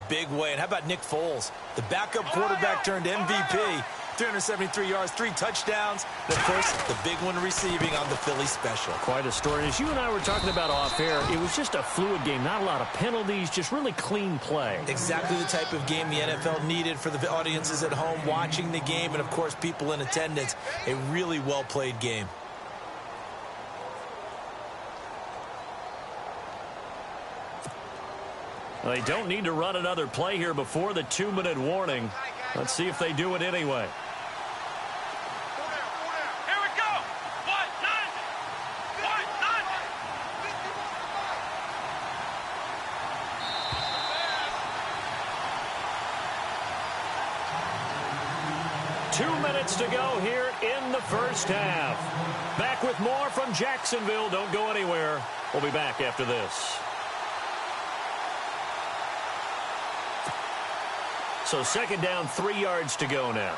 big way. And how about Nick Foles, the backup quarterback turned MVP, 373 yards, 3 touchdowns, and, of course, the big one receiving on the Philly special. Quite a story. And as you and I were talking about off air, it was just a fluid game, not a lot of penalties, just really clean play. Exactly the type of game the NFL needed for the audiences at home watching the game and, of course, people in attendance. A really well-played game. They don't need to run another play here before the 2-minute warning. Let's see if they do it anyway. Here we go. 2 minutes to go here in the first half. Back with more from Jacksonville. Don't go anywhere. We'll be back after this. So second down, 3 yards to go now.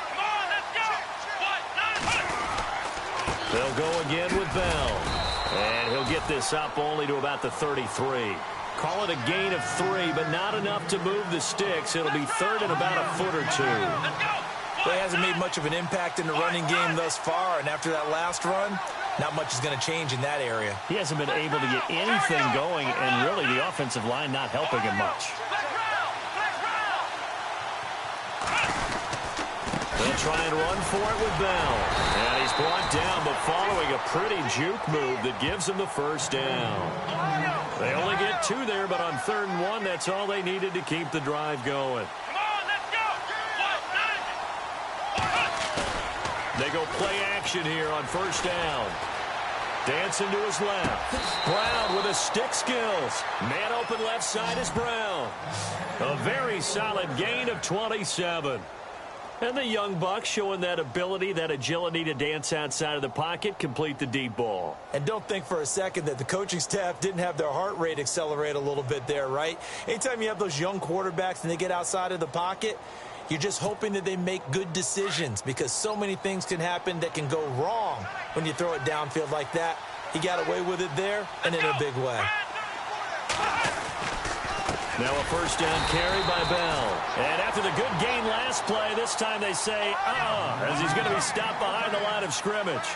Come on, let's go. They'll go again with Bell. And he'll get this up only to about the 33. Call it a gain of 3, but not enough to move the sticks. It'll be third and about a foot or 2. Well, he hasn't made much of an impact in the running game thus far, and after that last run, not much is going to change in that area. He hasn't been able to get anything going, and really the offensive line not helping him much. They'll try and run for it with Bell. And he's brought down, but following a pretty juke move that gives him the first down. They only get 2 there, but on 3rd and 1, that's all they needed to keep the drive going. They go play action here on first down. Dancing to his left. Brown with his stick skills. Man open left side is Brown. A very solid gain of 27. And the young buck showing that ability, that agility to dance outside of the pocket, complete the deep ball. And don't think for a second that the coaching staff didn't have their heart rate accelerate a little bit there, right? Anytime you have those young quarterbacks and they get outside of the pocket, you're just hoping that they make good decisions because so many things can happen that can go wrong when you throw it downfield like that. He got away with it there and in a big way. Now a first down carry by Bell. And after the good gain last play, this time they say, as he's going to be stopped behind the line of scrimmage.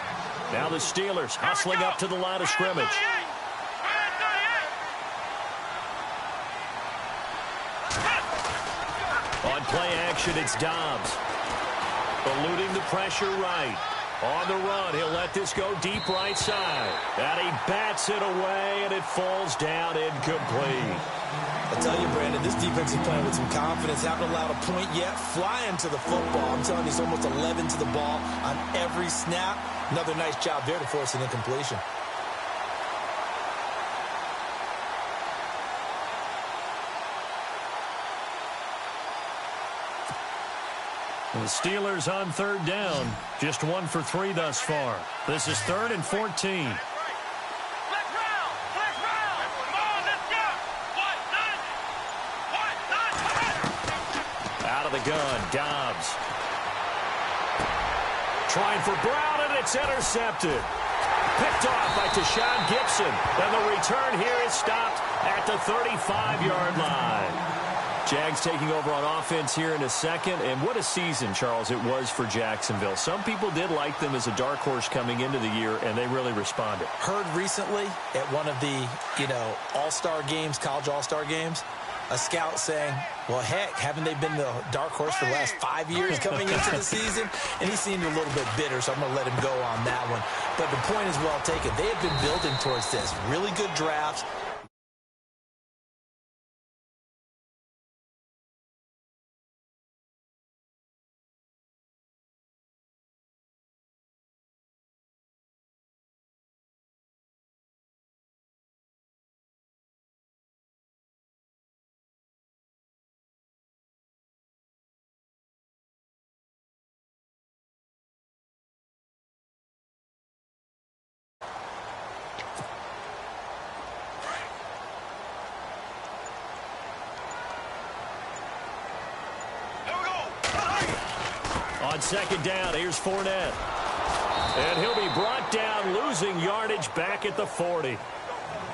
Now the Steelers hustling up to the line of scrimmage. On play action, it's Dobbs. Eluding the pressure right. On the run, he'll let this go deep right side. And he bats it away, and it falls down incomplete. I'll tell you, Brandon, this defense is playing with some confidence. Haven't allowed a point yet. Flying to the football. I'm telling you, it's almost 11 to the ball on every snap. Another nice job there to force an incompletion. The Steelers on 3rd down. Just 1 for 3 thus far. This is 3rd and 14. Out of the gun, Dobbs. Trying for Brown, and it's intercepted. Picked off by Tashawn Gibson. And the return here is stopped at the 35-yard line. Jags taking over on offense here in a second. And what a season, Charles, it was for Jacksonville. Some people did like them as a dark horse coming into the year, and they really responded. Heard recently at one of the, all-star games, college all-star games, a scout saying, well, heck, haven't they been the dark horse for the last 5 years coming into the season? And he seemed a little bit bitter, so I'm going to let him go on that one. But the point is well taken. They have been building towards this. Really good drafts. On 2nd down, here's Fournette. And he'll be brought down, losing yardage back at the 40.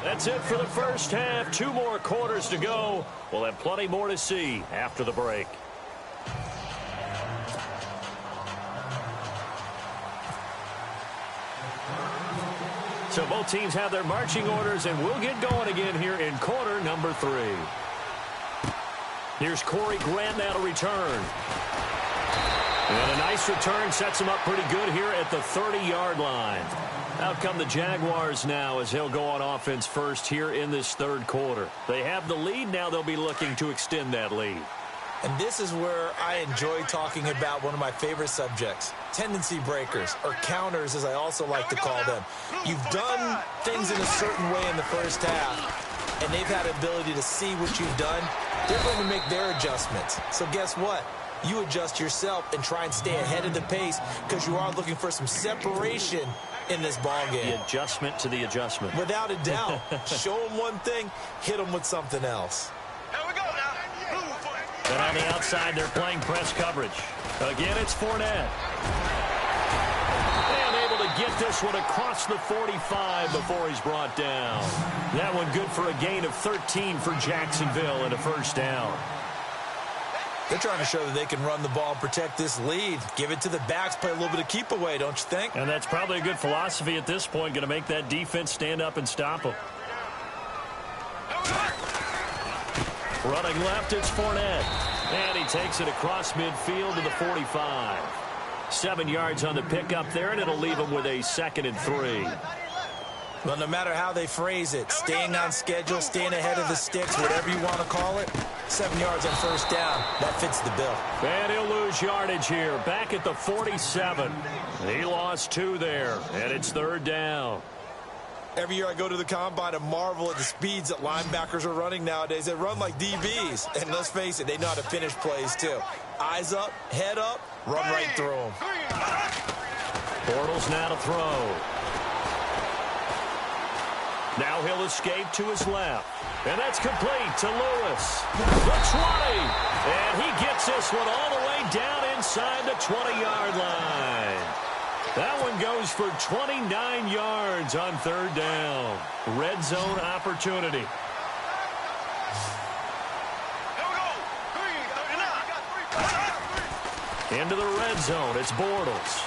That's it for the first half. 2 more quarters to go. We'll have plenty more to see after the break. So both teams have their marching orders, and we'll get going again here in quarter number 3. Here's Corey Grant now to return. And a nice return sets him up pretty good here at the 30-yard line. Out come the Jaguars now as he'll go on offense first here in this third quarter. They have the lead. Now they'll be looking to extend that lead. And this is where I enjoy talking about one of my favorite subjects, tendency breakers, or counters as I also like to call them. You've done things in a certain way in the first half, and they've had the ability to see what you've done. They're going to make their adjustments. So guess what? You adjust yourself and try and stay ahead of the pace because you are looking for some separation in this ball game. The adjustment to the adjustment. Without a doubt. Show them one thing, hit them with something else. Here we go now. And on the outside, they're playing press coverage. Again, it's Fournette. And able to get this one across the 45 before he's brought down. That one good for a gain of 13 for Jacksonville and a first down. They're trying to show that they can run the ball and protect this lead. Give it to the backs, play a little bit of keep away, don't you think? And that's probably a good philosophy at this point, going to make that defense stand up and stop them. Running left, it's Fournette. And he takes it across midfield to the 45. 7 yards on the pickup there, and it'll leave him with a 2nd and 3. Well, no matter how they phrase it, staying on schedule, staying ahead of the sticks, whatever you want to call it, 7 yards on first down, that fits the bill. And he'll lose yardage here, back at the 47. He lost 2 there, and it's 3rd down. Every year I go to the combine and marvel at the speeds that linebackers are running nowadays. They run like DBs, and let's face it, they know how to finish plays too. Eyes up, head up, run right through them. Bortles now to throw. Now he'll escape to his left. And that's complete to Lewis. The 20. And he gets this one all the way down inside the 20-yard line. That one goes for 29 yards on 3rd down. Red zone opportunity. Into the red zone, it's Bortles.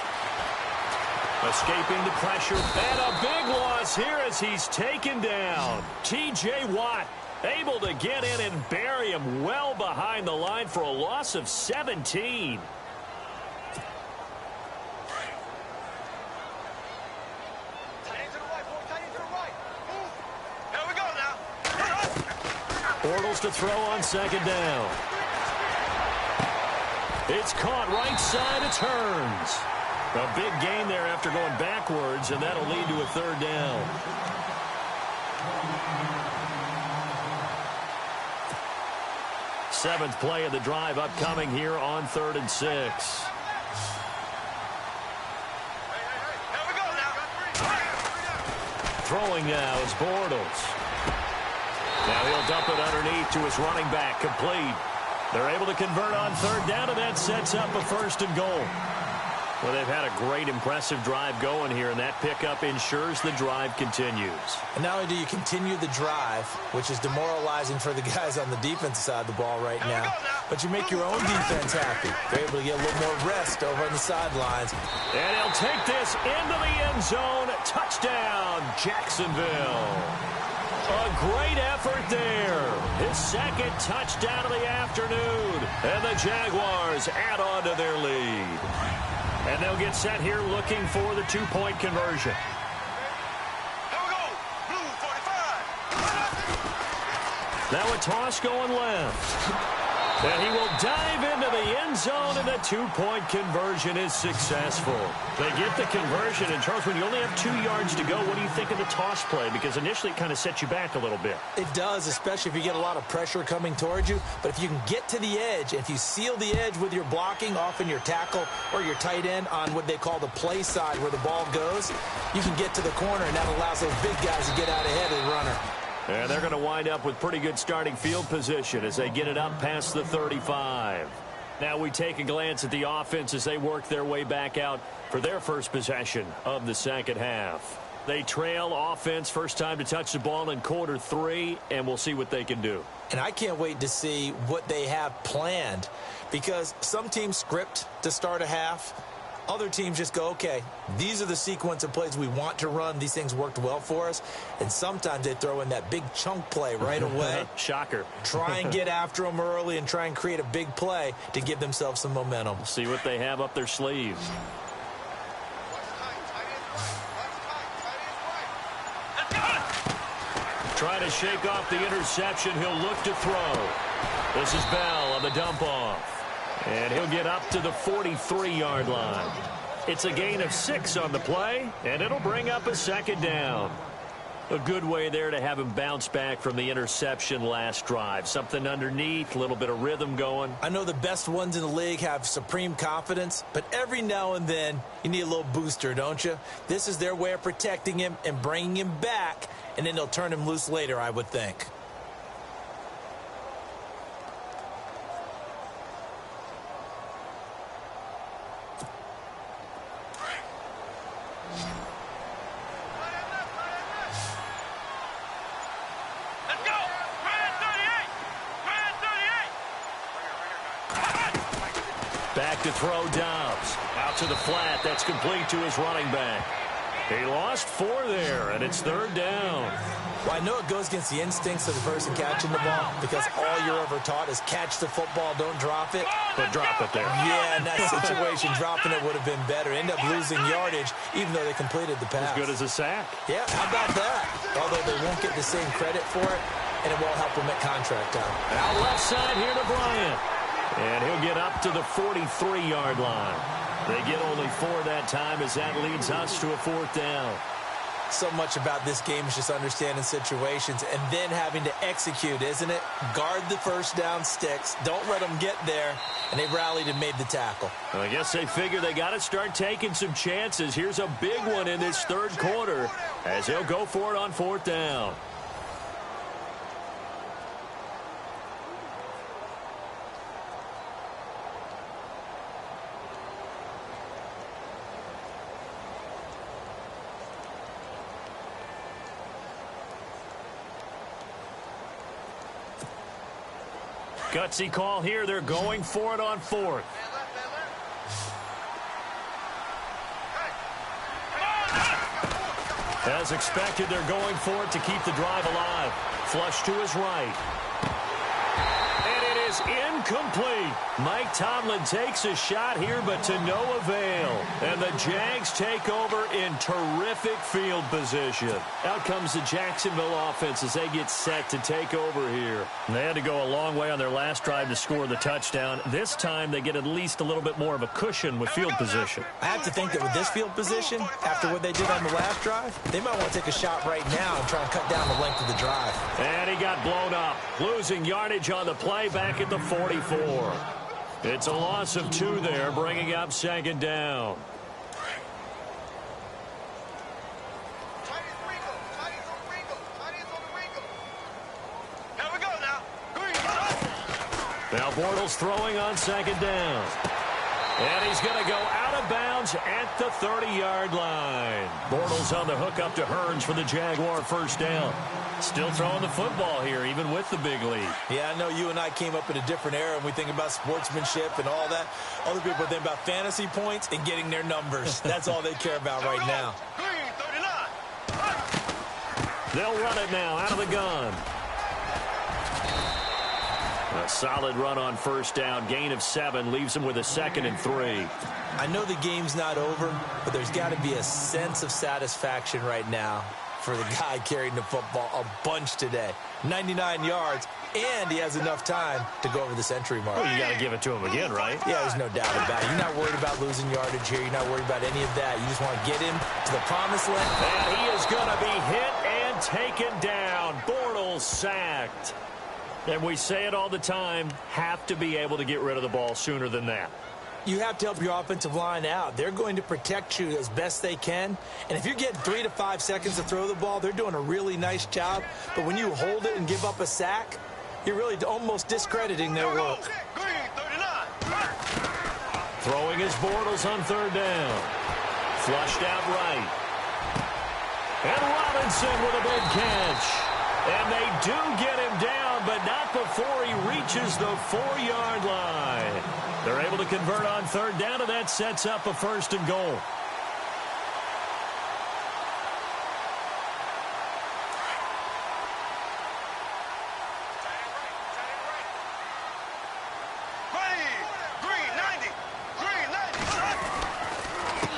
Escaping the pressure, and a big loss here as he's taken down. T.J. Watt able to get in and bury him well behind the line for a loss of 17. Bortles to throw on 2nd down. It's caught right side, it turns. A big gain there after going backwards, and that'll lead to a 3rd down. Seventh play of the drive upcoming here on 3rd and 6. Throwing now is Bortles. Now he'll dump it underneath to his running back, complete. They're able to convert on 3rd down, and that sets up a 1st and goal. Well, they've had a great, impressive drive going here, and that pickup ensures the drive continues. And not only do you continue the drive, which is demoralizing for the guys on the defensive side of the ball right now, but you make your own defense happy. They're able to get a little more rest over on the sidelines. And he'll take this into the end zone. Touchdown, Jacksonville. A great effort there. His 2nd touchdown of the afternoon. And the Jaguars add on to their lead. And they'll get set here looking for the 2-point conversion. Here we go. Blue 45. Now a toss going left. And he will dive into the end zone, and the 2-point conversion is successful. They get the conversion, and Charles, when you only have 2 yards to go, what do you think of the toss play? Because initially it kind of sets you back a little bit. It does, especially if you get a lot of pressure coming towards you. But if you can get to the edge, if you seal the edge with your blocking, often your tackle or your tight end on what they call the play side where the ball goes, you can get to the corner, and that allows those big guys to get out ahead of the runner. And they're going to wind up with pretty good starting field position as they get it up past the 35. Now we take a glance at the offense as they work their way back out for their first possession of the second half. They trail offense first time to touch the ball in quarter 3, and we'll see what they can do. And I can't wait to see what they have planned, because some teams script to start a half. Other teams just go, okay, these are the sequence of plays we want to run. These things worked well for us. And sometimes they throw in that big chunk play right away. Shocker. Try and get after them early and try and create a big play to give themselves some momentum. See what they have up their sleeves. Trying to shake off the interception. He'll look to throw. This is Bell on the dump off. And he'll get up to the 43-yard line. It's a gain of 6 on the play, and it'll bring up a second down. A good way there to have him bounce back from the interception last drive. Something underneath, a little bit of rhythm going. I know the best ones in the league have supreme confidence, but every now and then you need a little booster, don't you? This is their way of protecting him and bringing him back, and then they'll turn him loose later, I would think. Back to throw Dobbs. Out to the flat. That's complete to his running back. He lost 4 there, and it's third down. Well, I know it goes against the instincts of the person catching the ball, because all you're ever taught is catch the football, don't drop it. But drop it there. Yeah, in that situation, dropping it would have been better. End up losing yardage, even though they completed the pass. As good as a sack. Yeah, how about that? Although they won't get the same credit for it, and it won't help them at contract time. Out left side here to Bryant. And he'll get up to the 43-yard line. They get only 4 that time, as that leads us to a 4th down. So much about this game is just understanding situations and then having to execute, isn't it? Guard the first down sticks. Don't let them get there. And they rallied and made the tackle. Well, I guess they figure they got to start taking some chances. Here's a big one in this third quarter, as they'll go for it on 4th down. Gutsy call here. They're going for it on 4th. As expected, they're going for it to keep the drive alive. Flush to his right. And it is incomplete. Mike Tomlin takes a shot here, but to no avail. And the Jags take over in terrific field position. Out comes the Jacksonville offense as they get set to take over here. And they had to go a long way on their last drive to score the touchdown. This time, they get at least a little bit more of a cushion with field position. I have to think that with this field position, after what they did on the last drive, they might want to take a shot right now and try and cut down the length of the drive. And he got blown up, losing yardage on the play back at the 44. It's a loss of 2 there, bringing up second down. Now Bortles throwing on second down. And he's going to go out of bounds at the 30-yard line. Bortles on the hook up to Hearns for the Jaguar first down. Still throwing the football here, even with the big lead. Yeah, I know you and I came up in a different era, and we think about sportsmanship and all that. Other people think about fantasy points and getting their numbers. That's all they care about right now. They'll run it now out of the gun. A solid run on first down. Gain of 7 leaves them with a 2nd and 3. I know the game's not over, but there's got to be a sense of satisfaction right now for the guy carrying the football a bunch today. 99 yards, and he has enough time to go over the century mark. Well, you got to give it to him again, right? Yeah, there's no doubt about it. You're not worried about losing yardage here. You're not worried about any of that. You just want to get him to the promised land. And he is going to be hit and taken down. Bortles sacked. And we say it all the time, have to be able to get rid of the ball sooner than that. You have to help your offensive line out. They're going to protect you as best they can. And if you're getting 3 to 5 seconds to throw the ball, they're doing a really nice job. But when you hold it and give up a sack, you're really almost discrediting their work. Throwing his Bortles on third down. Flushed out right. And Robinson with a big catch. And they do get him down, but not before he reaches the 4-yard line. They're able to convert on third down, and that sets up a 1st and goal.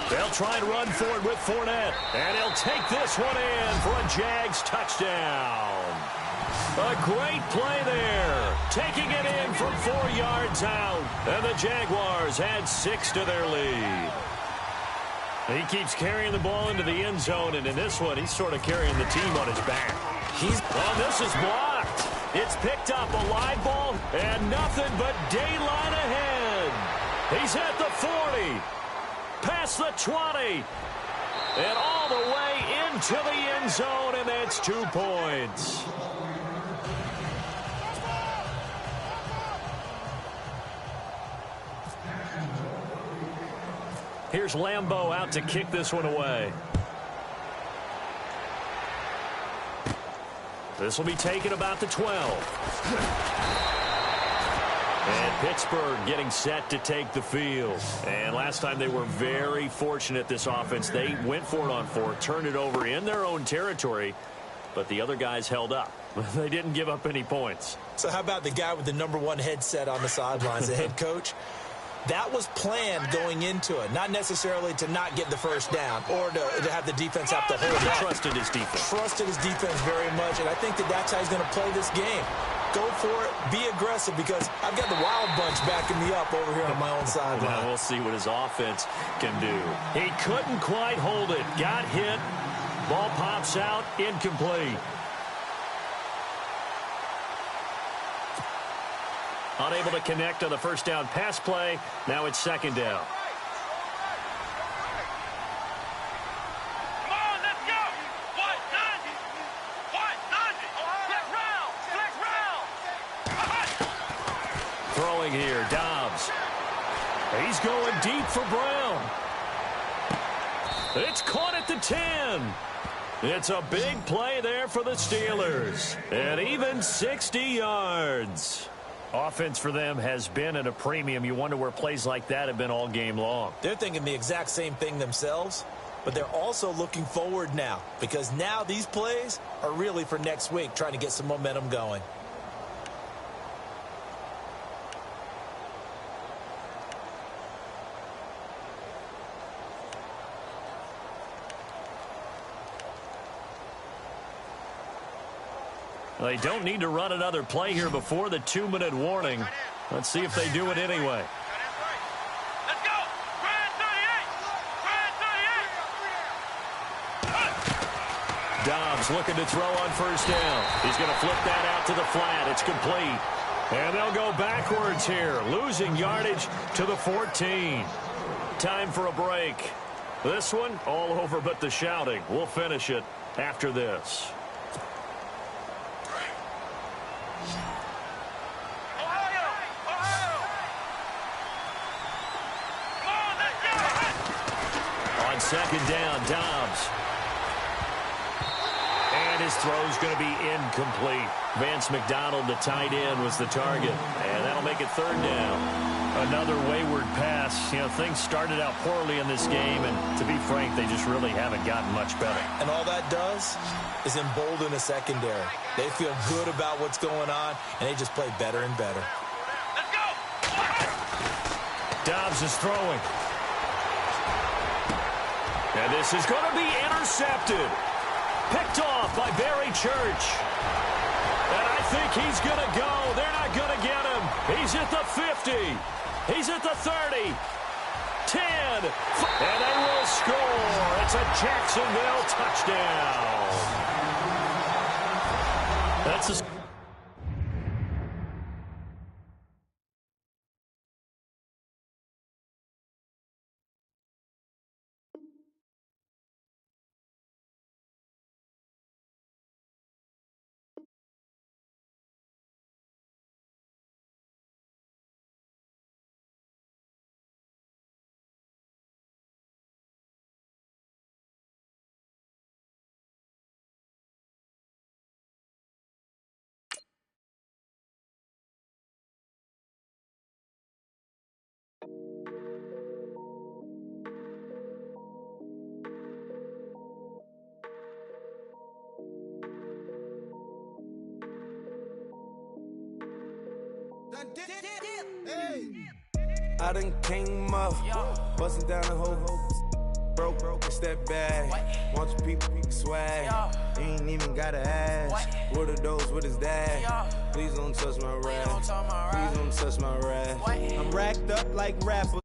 They'll try and run forward with Fournette. And he'll take this one in for a Jags touchdown. A great play there. Taking it in from 4 yards out. And the Jaguars add 6 to their lead. He keeps carrying the ball into the end zone. And in this one, he's sort of carrying the team on his back. This is blocked. It's picked up, a live ball, and nothing but daylight ahead. He's at the 40. Past the 20, and all the way into the end zone, and that's 2 points. Here's Lambeau out to kick this one away. This will be taken about the 12. And Pittsburgh getting set to take the field. And last time they were very fortunate, this offense. They went for it on 4, turned it over in their own territory, but the other guys held up. They didn't give up any points. So how about the guy with the #1 headset on the sidelines, the head coach? That was planned going into it, not necessarily to not get the first down or to have the defense have to hold up. Trusted his defense. Trusted his defense very much, and I think that's how he's going to play this game. Go for it. Be aggressive, because I've got the wild bunch backing me up over here on my own sideline. Now we'll see what his offense can do. He couldn't quite hold it. Got hit. Ball pops out. Incomplete. Unable to connect on the first down pass play. Now it's 2nd down. Throwing here, Dobbs. He's going deep for Brown. It's caught at the 10. It's a big play there for the Steelers. And even 60 yards. Offense for them has been at a premium. You wonder where plays like that have been all game long. They're thinking the exact same thing themselves, but they're also looking forward now, because now these plays are really for next week, trying to get some momentum going. They don't need to run another play here before the 2-minute warning. Let's see if they do it anyway. Let's go! Brand 38! Dobbs looking to throw on first down. He's going to flip that out to the flat. It's complete. And they'll go backwards here, losing yardage to the 14. Time for a break. This one, all over but the shouting. We'll finish it after this. On 2nd down, Dobbs. And his throw's going to be incomplete. Vance McDonald, the tight end, was the target. And that'll make it 3rd down. Another wayward pass. You know, things started out poorly in this game, and to be frank, they just really haven't gotten much better. And all that does is embolden the secondary. They feel good about what's going on, and they just play better and better. Let's go! Dobbs is throwing. And this is going to be intercepted. Picked off by Barry Church. And I think he's going to go. They're not going to get him. He's at the 50. He's at the 30. 10. And they will score. It's a Jacksonville touchdown. That's a I done came up, bustin' down the whole broke, it's that bag. Want your people swag, you ain't even gotta ask. What are those, what is that? Please don't touch my rap, please don't touch my rap. I'm racked up like rappers.